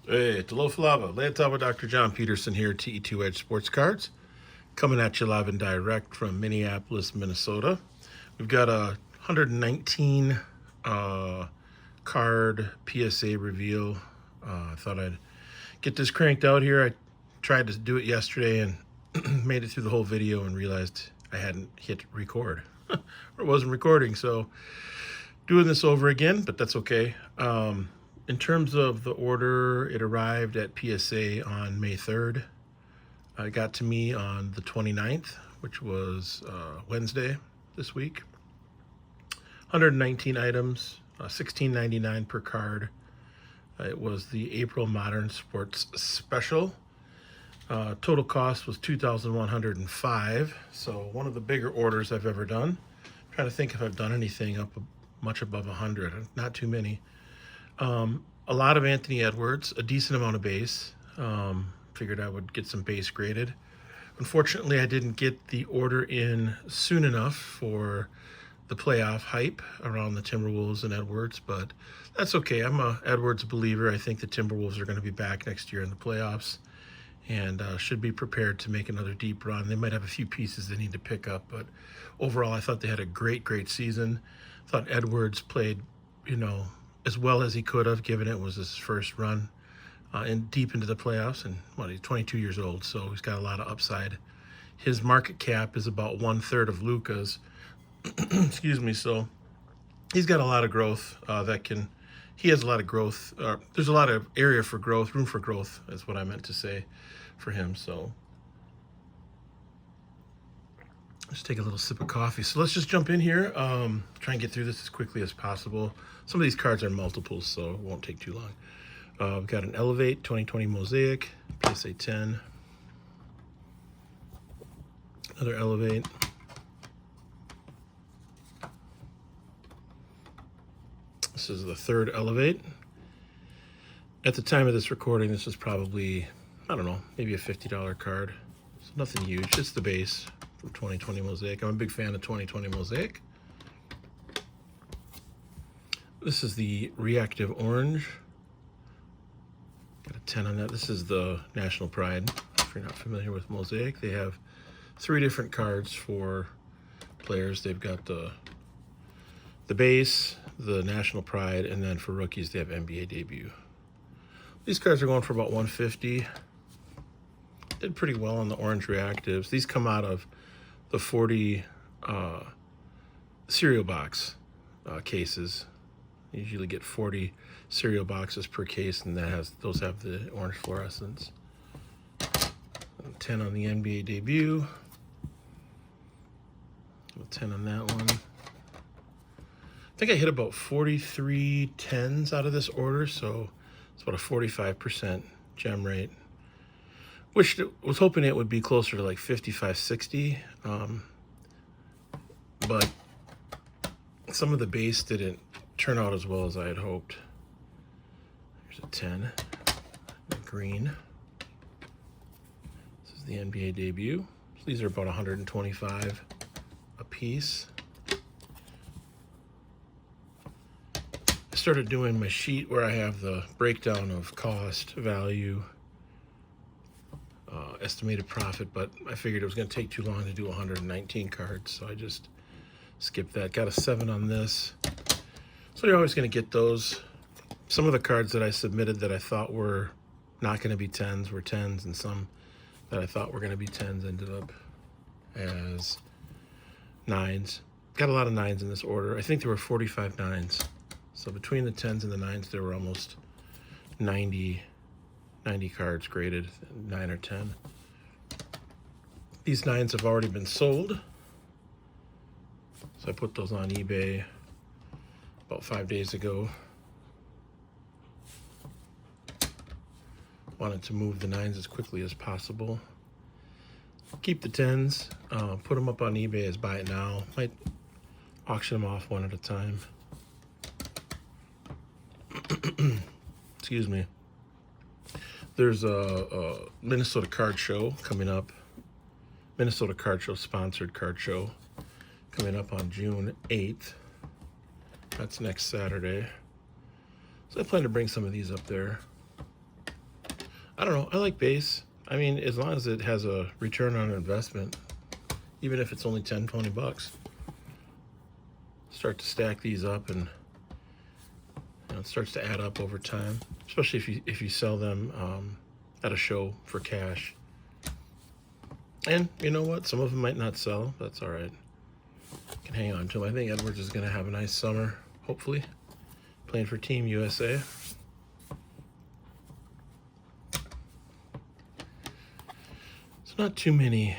Hey, Talofa Lava, Dr. John Peterson here, TE2 Edge Sports Cards, coming at you live and direct from Minneapolis, Minnesota. We've got a 119 card PSA reveal. I thought I'd get this cranked out here. I tried to do it yesterday and made it through the whole video and realized I hadn't hit record or it wasn't recording. So doing this over again, but that's okay. In terms of the order, it arrived at PSA on May 3rd. It got to me on the 29th, which was Wednesday this week. 119 items, $16.99 per card. It was the April Modern Sports Special. Total cost was $2,105. So one of the bigger orders I've ever done. I'm trying to think if I've done anything up much above 100. Not too many. A lot of Anthony Edwards, a decent amount of base. Figured I would get some base graded. Unfortunately, I didn't get the order in soon enough for the playoff hype around the Timberwolves and Edwards, but that's okay. I'm a Edwards believer. I think the Timberwolves are going to be back next year in the playoffs and should be prepared to make another deep run. They might have a few pieces they need to pick up, but overall, I thought they had a great season. I thought Edwards played, as well as he could have, given it was his first run and deep into the playoffs. And he's 22 years old, so he's got a lot of upside. His market cap is about 1/3 of Luka's. Excuse me. So he's got a lot of growth he has a lot of growth. There's a lot of area for growth, room for growth is what I meant to say for him. So let's take a little sip of coffee. So let's just jump in here. Try and get through this as quickly as possible. Some of these cards are multiples, so it won't take too long. We've got an Elevate 2020 Mosaic, PSA 10. Another Elevate. This is the third Elevate. At the time of this recording, this is probably, I don't know, maybe a $50 card. It's nothing huge. It's the base from 2020 Mosaic. I'm a big fan of 2020 Mosaic. This is the Reactive Orange. Got a 10 on that. This is the National Pride. If you're not familiar with Mosaic, they have 3 different cards for players. They've got the base, the National Pride, and then for rookies, they have NBA Debut. These cards are going for about $150. Did pretty well on the Orange Reactives. These come out of the 40 cereal box cases. You usually get 40 cereal boxes per case, and those have the orange fluorescence. 10 on the NBA Debut. 10 on that one. I think I hit about 43 10s out of this order, so it's about a 45% gem rate. Was hoping it would be closer to like 55, 60, but some of the base didn't turn out as well as I had hoped. Here's a 10, green. This is the NBA Debut. So these are about 125 a piece. I started doing my sheet where I have the breakdown of cost, value, estimated profit, but I figured it was going to take too long to do 119 cards, so I just skipped that. Got a 7 on this. So you're always going to get those. Some of the cards that I submitted that I thought were not going to be 10s were 10s, and some that I thought were going to be 10s ended up as 9s. Got a lot of 9s in this order. I think there were 45 9s. So between the 10s and the 9s, there were almost 90 cards graded, 9 or 10. These 9s have already been sold. So I put those on eBay about 5 days ago. Wanted to move the 9s as quickly as possible. Keep the 10s, put them up on eBay as buy it now. Might auction them off one at a time. Excuse me. There's a Minnesota card show coming up. Minnesota card show, sponsored card show, coming up on June 8th. That's next Saturday. So I plan to bring some of these up there. I don't know. I like base. I mean, as long as it has a return on investment, even if it's only 10, 20 bucks. Start to stack these up, and it starts to add up over time, especially if you sell them at a show for cash. And you know what? Some of them might not sell. That's all right. Can hang on to them. I think Edwards is going to have a nice summer, hopefully, playing for Team USA. So not too many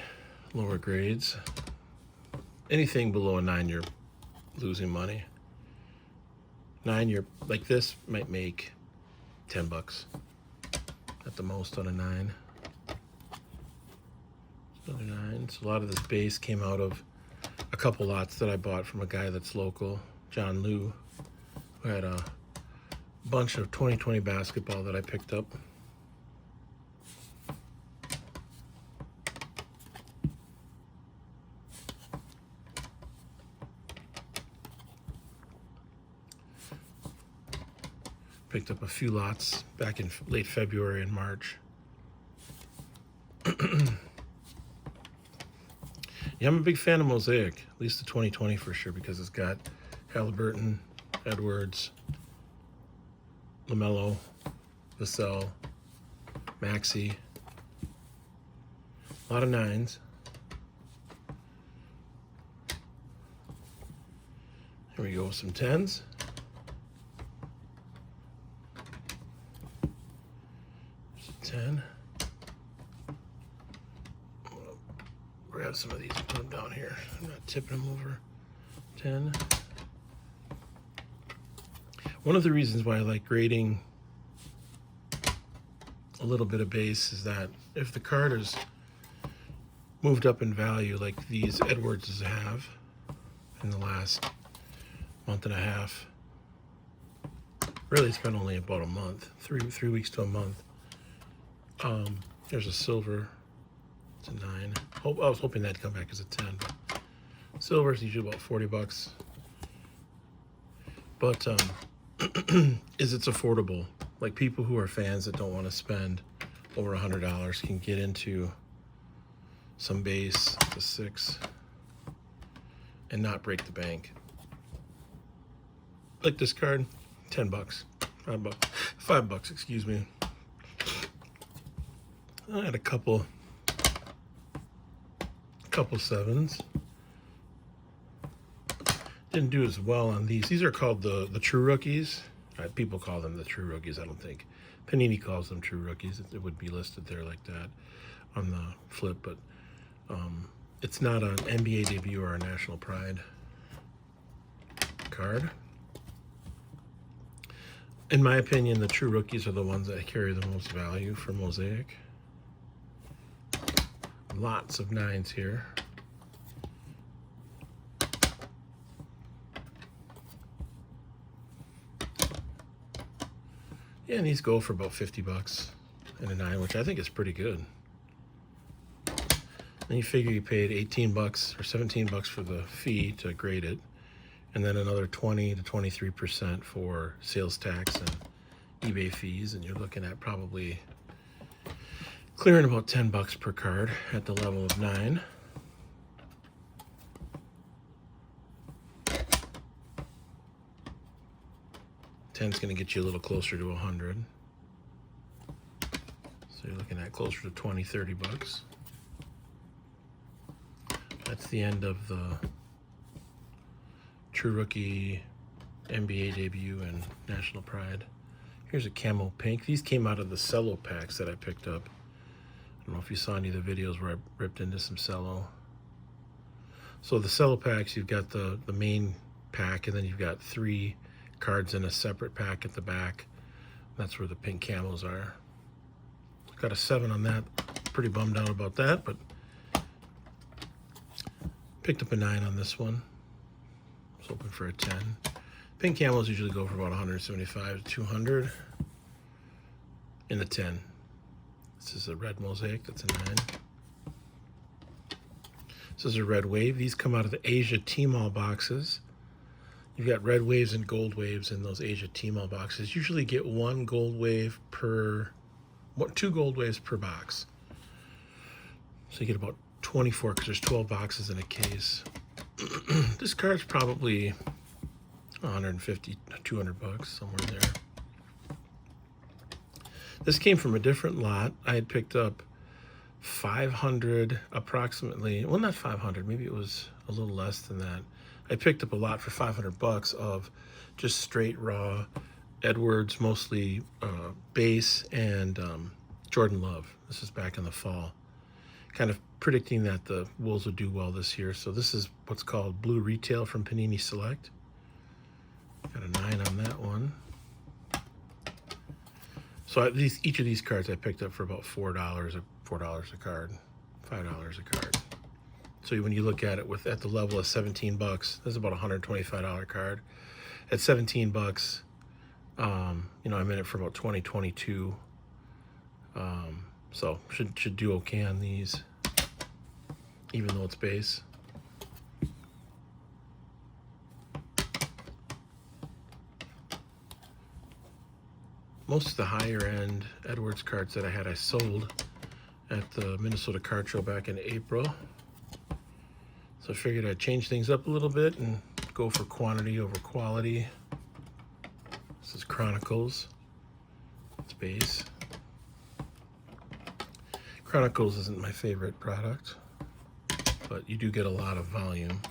lower grades. Anything below a 9, you're losing money. 9, you're like this might make 10 bucks at the most on a 9. Another 9. So a lot of this base came out of a couple lots that I bought from a guy that's local, John Liu, who had a bunch of 2020 basketball that I picked up. Picked up a few lots back in late February and March. Yeah, I'm a big fan of Mosaic, at least the 2020 for sure, because it's got Halliburton, Edwards, LaMelo, Vassell, Maxey. A lot of 9s. Here we go, some 10s. There's a 10. Grab some of these and put them down here. I'm not tipping them over. 10. One of the reasons why I like grading a little bit of base is that if the card is moved up in value like these Edwardses have in the last month and a half, really it's been only about a month, three weeks to a month. There's a silver. It's a 9. I was hoping that'd come back as a 10. But silver is usually about 40 bucks. But it's affordable. Like people who are fans that don't want to spend over $100 can get into some base, the 6, and not break the bank. Like this card, 10 bucks, 5 bucks, 5 bucks, excuse me. I had a couple 7s. Didn't do as well on these. These are called the true rookies. People call them the true rookies. I don't think Panini calls them true rookies. It would be listed there like that on the flip, but it's not an NBA debut or a National Pride card. In my opinion, the true rookies are the ones that carry the most value for Mosaic. Lots of 9s here. Yeah, and these go for about 50 bucks in a 9, which I think is pretty good. Then you figure you paid 18 bucks or 17 bucks for the fee to grade it, and then another 20 to 23% for sales tax and eBay fees, and you're looking at probably clearing about 10 bucks per card at the level of 9. Ten's going to get you a little closer to 100. So you're looking at closer to 20, 30 bucks. That's the end of the True Rookie NBA debut and National Pride. Here's a camo pink. These came out of the cello packs that I picked up. I don't know if you saw any of the videos where I ripped into some cello. So the cello packs, you've got the main pack, and then you've got 3 cards in a separate pack at the back. That's where the pink camos are. Got a 7 on that. Pretty bummed out about that, but picked up a 9 on this one. I was hoping for a 10. Pink camos usually go for about 175 to 200 in a 10. This is a red Mosaic, that's a 9. This is a red wave. These come out of the Asia Tmall boxes. You've got red waves and gold waves in those Asia Tmall boxes. Usually get 1 gold wave per 2 gold waves per box. So you get about 24 because there's 12 boxes in a case. This card's probably 150, 200 bucks, somewhere there. This came from a different lot. I had picked up 500 approximately, well, not 500, maybe it was a little less than that. I picked up a lot for 500 bucks of just straight raw Edwards, mostly base, and Jordan Love. This is back in the fall. Kind of predicting that the Wolves would do well this year. So this is what's called Blue Retail from Panini Select. Got a 9 on that one. So each of these cards I picked up for about $4 a card, $5 a card. So when you look at it at the level of 17 bucks, that's about a $125 card. At 17 bucks, I'm in it for about 22. So should do okay on these, even though it's base. Most of the higher end Edwards cards that I sold at the Minnesota Card Show back in April. So I figured I'd change things up a little bit and go for quantity over quality. This is Chronicles. It's base. Chronicles isn't my favorite product, but you do get a lot of volume.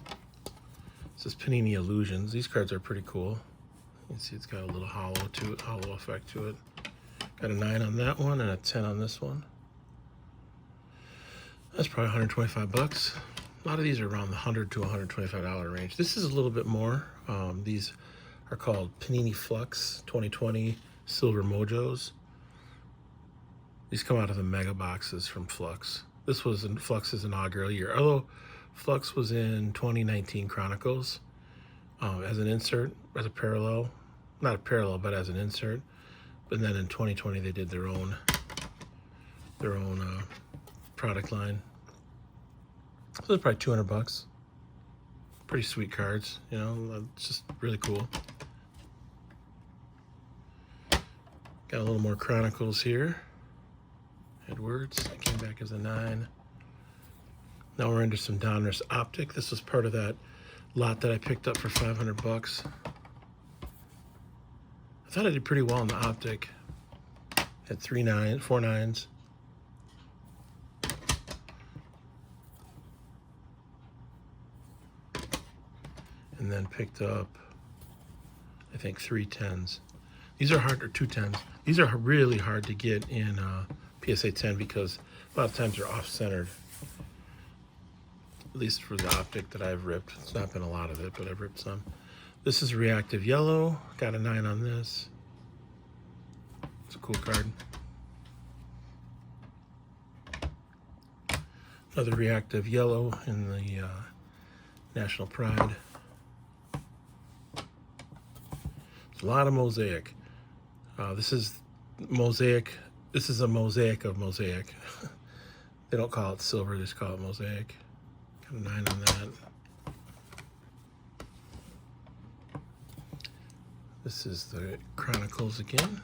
This is Panini Illusions. These cards are pretty cool. You can see it's got a little hollow effect to it. Got a 9 on that one and a 10 on this one. That's probably 125 bucks. A lot of these are around the $100 to $125 range. This is a little bit more. These are called Panini Flux 2020 Silver Mojos. These come out of the mega boxes from Flux. This was in Flux's inaugural year. Although Flux was in 2019 Chronicles as an insert, as a parallel. Not a parallel, but as an insert. But then in 2020 they did their own product line. So they're probably 200 bucks. Pretty sweet cards, it's just really cool. Got a little more Chronicles here. Edwards, that came back as a 9. Now we're into some Donruss Optic. This was part of that lot that I picked up for 500 bucks. I thought I did pretty well in the Optic. Had 4 9s. And then picked up, I think, 3 10s. These are hard, or 2 10s. These are really hard to get in PSA 10 because a lot of times they're off-centered. At least for the Optic that I've ripped. It's not been a lot of it, but I've ripped some. This is Reactive Yellow. Got a 9 on this. It's a cool card. Another Reactive Yellow in the National Pride. It's a lot of mosaic. This is mosaic. This is a mosaic of mosaic. They don't call it silver, they just call it mosaic. Got a 9 on that. This is the Chronicles again.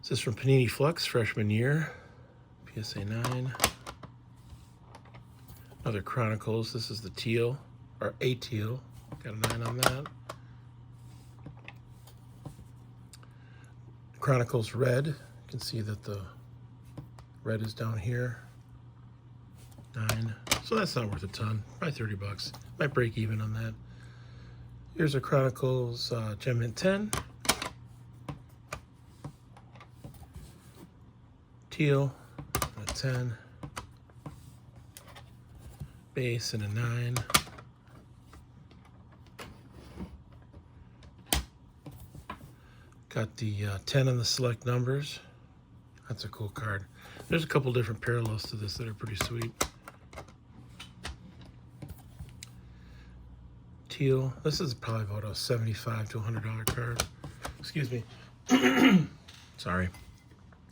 This is from Panini Flux, freshman year. PSA 9. Another Chronicles. This is the teal, or a teal. Got a 9 on that. Chronicles Red. You can see that the red is down here. 9. So that's not worth a ton. Probably 30 bucks. Might break even on that. Here's a Chronicles Gem Mint 10. Teal, a 10. Base and a 9. Got the 10 on the select numbers. That's a cool card. There's a couple different parallels to this that are pretty sweet. Teal. This is probably about a $75 to $100 card. Excuse me. Sorry.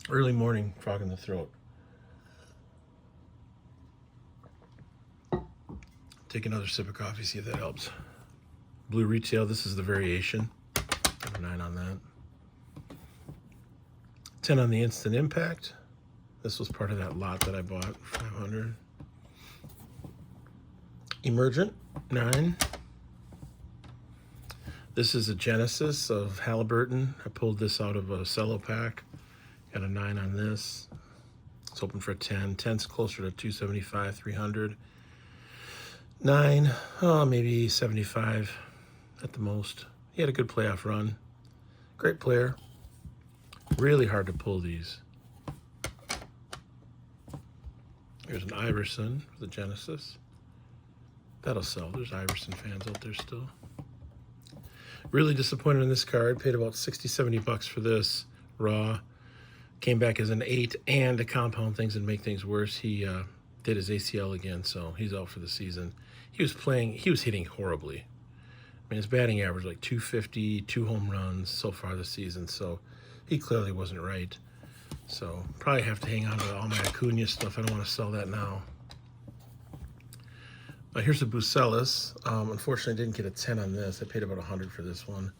Early morning frog in the throat. Take another sip of coffee, see if that helps. Blue Retail. This is the variation. Got 9 on that. 10 on the Instant Impact. This was part of that lot that I bought, 500. Emergent, 9. This is a Genesis of Halliburton. I pulled this out of a cello pack. Got a 9 on this. It's open for a 10. 10's closer to 275, 300. 9, maybe 75 at the most. He had a good playoff run. Great player. Really hard to pull these. Here's an Iverson for the Genesis. That'll sell. There's Iverson fans out there still. Really disappointed in this card. Paid about 60, 70 bucks for this. Raw. Came back as an 8, and to compound things and make things worse, he did his ACL again, so he's out for the season. He was hitting horribly. I mean, his batting average like 250, 2 home runs so far this season, so he clearly wasn't right. So probably have to hang on to all my Acuna stuff. I don't want to sell that now. Here's a Bucelis. Unfortunately, I didn't get a 10 on this. I paid about 100 for this one.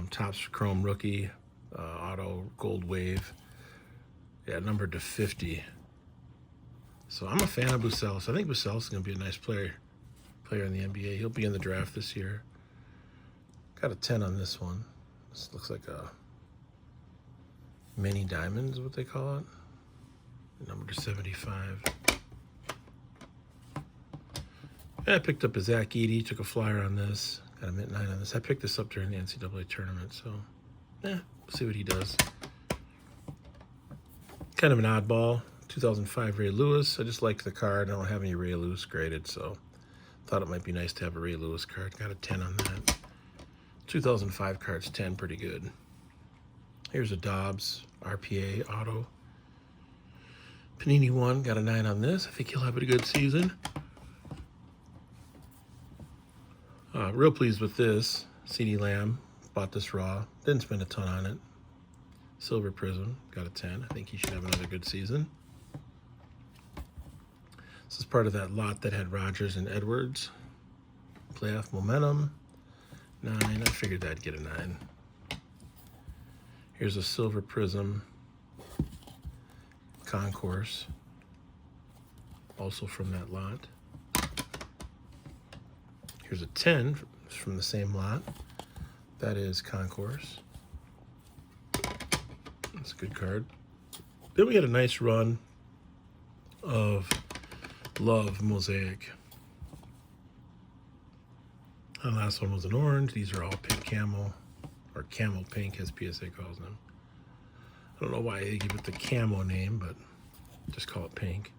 Topps Chrome Rookie, Auto Gold Wave. Yeah, numbered to 50. So I'm a fan of Bucelis. I think Bucelis is going to be a nice player in the NBA. He'll be in the draft this year. Got a 10 on this one. This looks like a mini diamond is what they call it. Number 75. Yeah, I picked up a Zach Eady, took a flyer on this. Got a mint 9 on this. I picked this up during the NCAA tournament, so we'll see what he does. Kind of an oddball. 2005 Ray Lewis. I just liked the card. I don't have any Ray Lewis graded, so thought it might be nice to have a Ray Lewis card. Got a 10 on that. 2005 card's 10, pretty good. Here's a Dobbs RPA Auto. Panini 1, got a 9 on this. I think he'll have a good season. Real pleased with this. CeeDee Lamb, bought this raw. Didn't spend a ton on it. Silver Prism, got a 10. I think he should have another good season. This is part of that lot that had Rodgers and Edwards. Playoff Momentum, 9. I figured I'd get a 9. Here's a Silver Prism Concourse, also from that lot. Here's a 10 from the same lot. That is Concourse. That's a good card. Then we had a nice run of Love Mosaic. The last one was an orange. These are all pink camel, or camel pink as PSA calls them. I don't know why they give it the camo name, but just call it pink.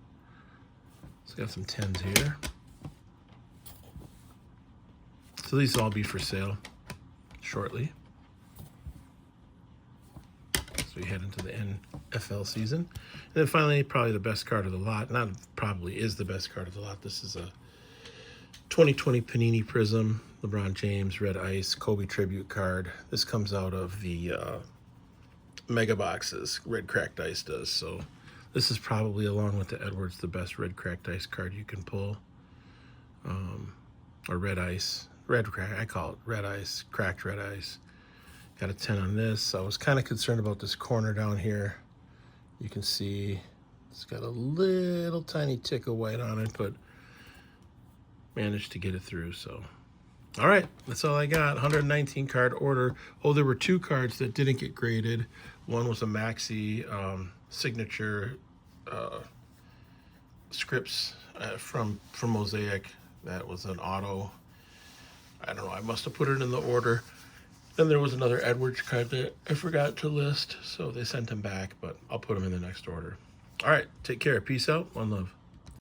It's got some 10s here. So these will all be for sale shortly. So we head into the NFL season. And then finally, probably the best card of the lot. Not probably, is the best card of the lot. This is a 2020 Panini Prism, LeBron James, Red Ice, Kobe Tribute card. This comes out of the Mega Boxes. Red Cracked Ice does. So this is probably, along with the Edwards, the best Red Cracked Ice card you can pull. Or Red Ice. I call it Red Ice, Cracked Red Ice. Got a 10 on this. I was kind of concerned about this corner down here. You can see it's got a little tiny tick of white on it, but managed to get it through. So, all right, that's all I got. 119 card order. Oh, there were 2 cards that didn't get graded. One was a Maxi signature scripts from Mosaic. That was an auto. I don't know, I must have put it in the order. Then there was another Edwards card that I forgot to list, so they sent him back, but I'll put him in the next order. All right, take care. Peace out. One love.